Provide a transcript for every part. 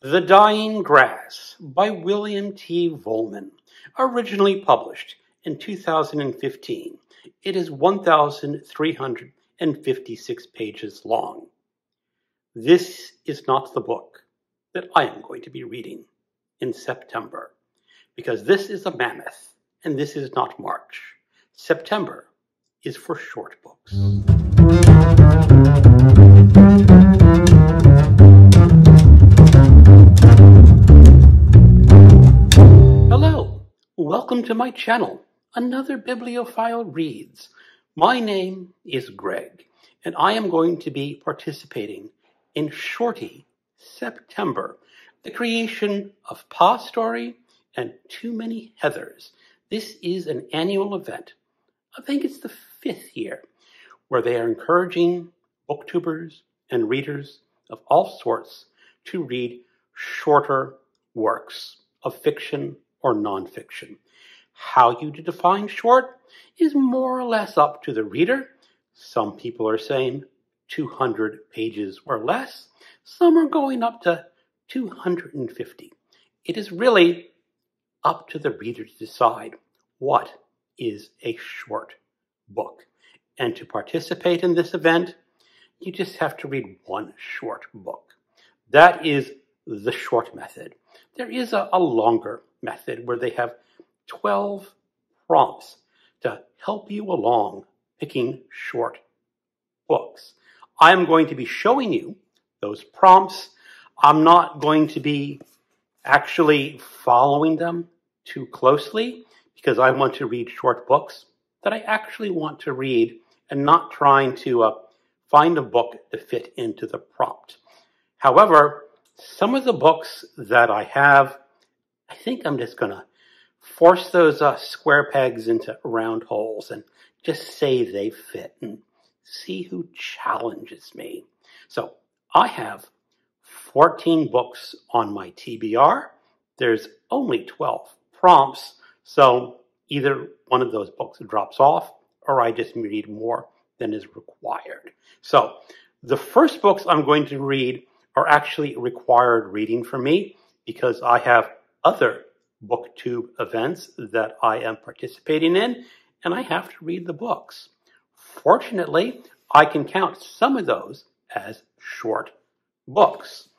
The Dying Grass by William T. Vollmann, originally published in 2015. It is 1,356 pages long. This is not the book that I am going to be reading in September, because this is a mammoth, and this is not March. September is for short books. Hello, welcome to my channel, Another Bibliophile Reads. My name is Greg, and I am going to be participating in Shorty September, the creation of PaSTORY and Too Many Heathers. This is an annual event. I think it's the 5th year, where they are encouraging booktubers and readers of all sorts to read shorter works of fiction or nonfiction. How you define short is more or less up to the reader. Some people are saying 200 pages or less. Some are going up to 250. It is really up to the reader to decide what is a short book. And to participate in this event, you just have to read one short book. That is the short method. There is a longer method where they have 12 prompts to help you along picking short books. I'm going to be showing you those prompts. I'm not going to be actually following them too closely because I want to read short books that I actually want to read and not trying to find a book to fit into the prompt. However, some of the books that I have, I think I'm just going to force those square pegs into round holes and just say they fit and see who challenges me. So I have 14 books on my TBR. There's only 12 prompts, so either one of those books drops off or I just read more than is required. So the first books I'm going to read are actually required reading for me because I have other BookTube events that I am participating in, and I have to read the books. Fortunately, I can count some of those as short books.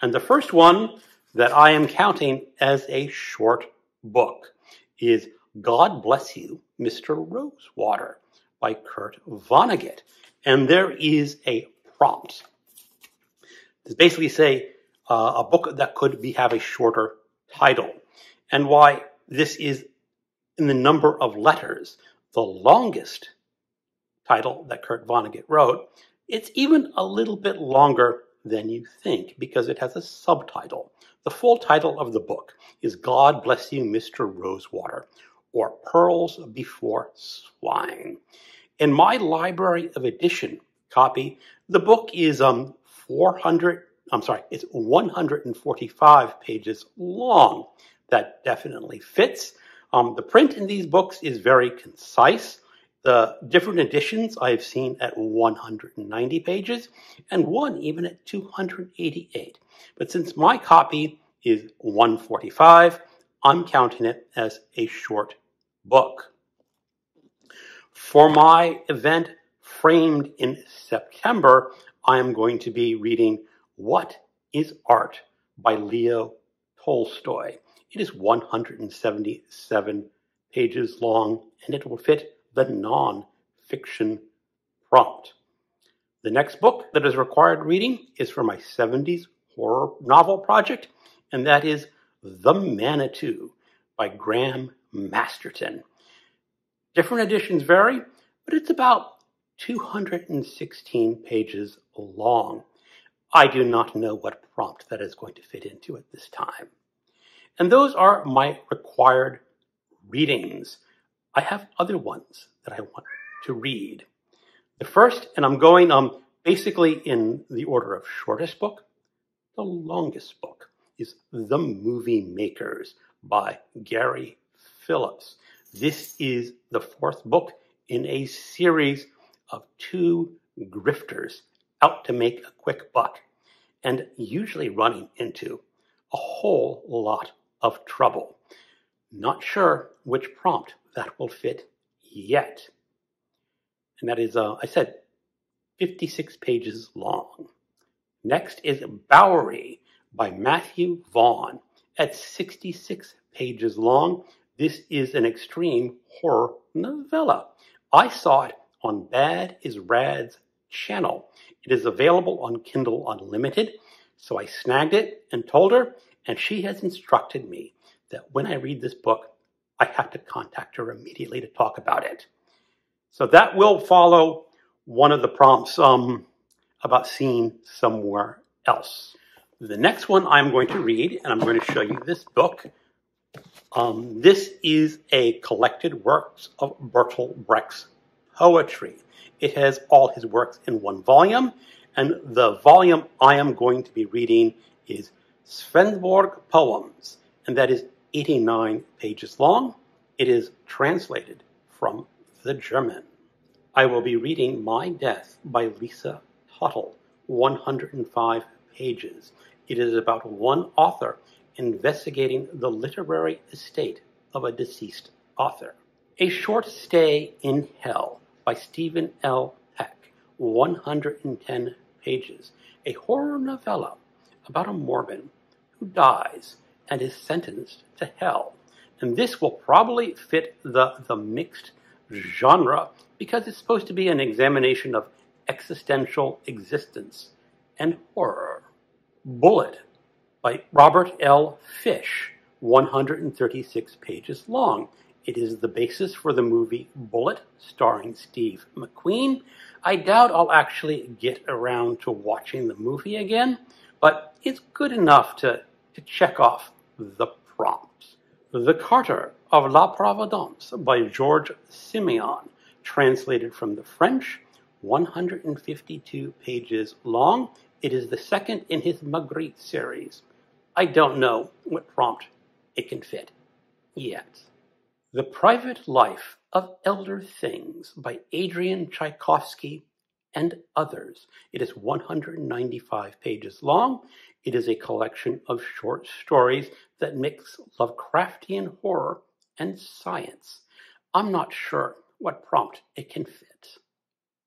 And the first one that I am counting as a short book is God Bless You, Mr. Rosewater by Kurt Vonnegut. And there is a prompt. It's basically say a book that could have a shorter title. And why this is in the number of letters, the longest title that Kurt Vonnegut wrote. It's even a little bit longer than you think because it has a subtitle. The full title of the book is God Bless You, Mr. Rosewater, or Pearls Before Swine. In my Library of Edition copy, the book is it's 145 pages long. That definitely fits. The print in these books is very concise. The different editions I've seen at 190 pages and one even at 288. But since my copy is 145, I'm counting it as a short book. For my event framed in September, I am going to be reading What is Art by Leo Tolstoy. It is 177 pages long, and it will fit the non-fiction prompt. The next book that is required reading is for my 70s horror novel project, and that is The Manitou by Graham Masterton. Different editions vary, but it's about 216 pages long. I do not know what prompt that is going to fit into at this time. And those are my required readings. I have other ones that I want to read. The first, and I'm going basically in the order of shortest book, the longest book is The Movie Makers by Gary Phillips. This is the 4th book in a series of 2 grifters out to make a quick buck and usually running into a whole lot of trouble. Not sure which prompt that will fit yet. And that is, I said, 56 pages long. Next is Bowery by Matthew Vaughn at 66 pages long. This is an extreme horror novella. I saw it on Bad is Rad's channel. It is available on Kindle Unlimited, so I snagged it and told her, and she has instructed me that when I read this book, I have to contact her immediately to talk about it. So that will follow one of the prompts about seeing somewhere else. The next one I'm going to read, and I'm going to show you this book. This is a collected works of Bertolt Brecht's poetry. It has all his works in one volume, and the volume I am going to be reading is Swedenborg Poems, and that is 89 pages long. It is translated from the German. I will be reading My Death by Lisa Tuttle, 105 pages. It is about one author investigating the literary estate of a deceased author. A Short Stay in Hell by Stephen L. Peck, 110 pages. A horror novella about a Mormon who dies and is sentenced to hell. And this will probably fit the mixed genre because it's supposed to be an examination of existential existence and horror. Bullet by Robert L. Fish, 136 pages long. It is the basis for the movie Bullet, starring Steve McQueen. I doubt I'll actually get around to watching the movie again, but it's good enough to check off the prompts. The Carter of La Providence by George Simeon, translated from the French, 152 pages long. It is the second in his Magritte series. I don't know what prompt it can fit yet. The Private Life of Elder Things by Adrian Tchaikovsky and others. It is 195 pages long. It is a collection of short stories that mix Lovecraftian horror and science. I'm not sure what prompt it can fit.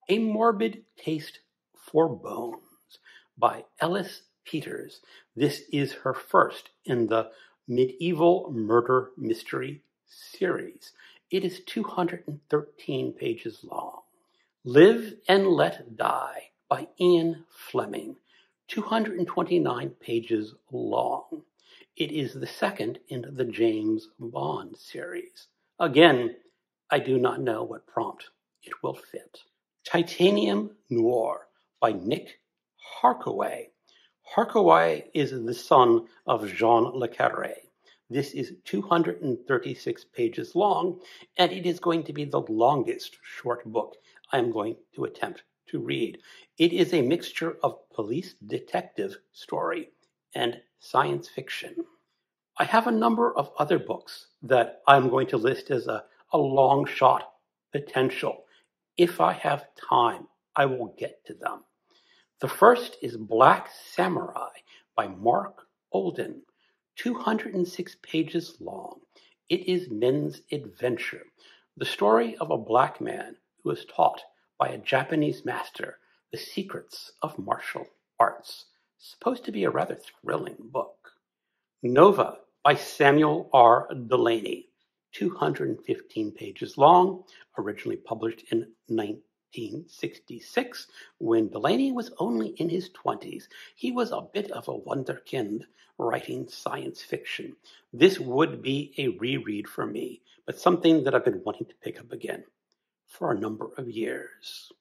A Morbid Taste for Bones by Ellis Peters. This is her first in the medieval murder mystery series. It is 213 pages long. Live and Let Die by Ian Fleming, 229 pages long. It is the second in the James Bond series. Again, I do not know what prompt it will fit. Titanium Noir by Nick Harkaway. Harkaway is the son of Jean Le Carré. This is 236 pages long, and it is going to be the longest short book I am going to attempt to read. It is a mixture of police detective story and science fiction. I have a number of other books that I'm going to list as a long shot potential. If I have time, I will get to them. The first is Black Samurai by Mark Olden, 206 pages long. It is men's adventure, the story of a black man who is taught by a Japanese master the secrets of martial arts. Supposed to be a rather thrilling book. Nova by Samuel R. Delaney, 215 pages long, originally published in 1966, when Delaney was only in his 20s. He was a bit of a wunderkind writing science fiction. This would be a reread for me, but something that I've been wanting to pick up again for a number of years.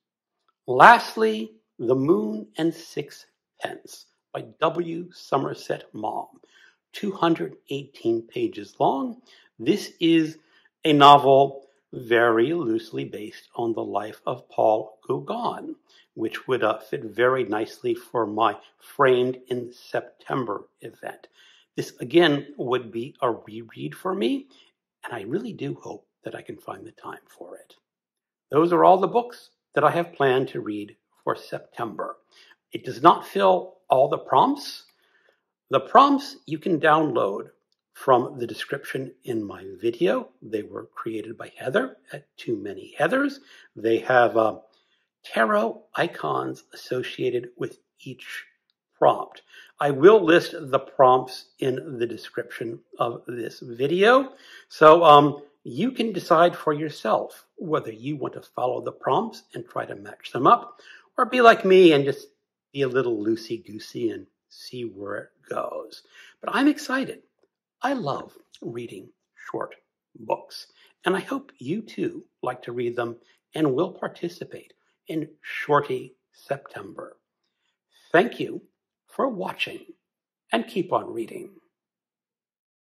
Lastly, The Moon and Sixpence by W. Somerset Maugham, 218 pages long. This is a novel very loosely based on the life of Paul Gauguin, which would fit very nicely for my Framed in September event. This, again, would be a reread for me, and I really do hope that I can find the time for it. Those are all the books that I have planned to read for September. It does not fill all the prompts. The prompts you can download from the description in my video. They were created by Heather at Too Many Heathers. They have tarot icons associated with each prompt. I will list the prompts in the description of this video. So you can decide for yourself whether you want to follow the prompts and try to match them up, or be like me and just be a little loosey-goosey and see where it goes. But I'm excited. I love reading short books, and I hope you too like to read them and will participate in Shorty September. Thank you for watching, and keep on reading.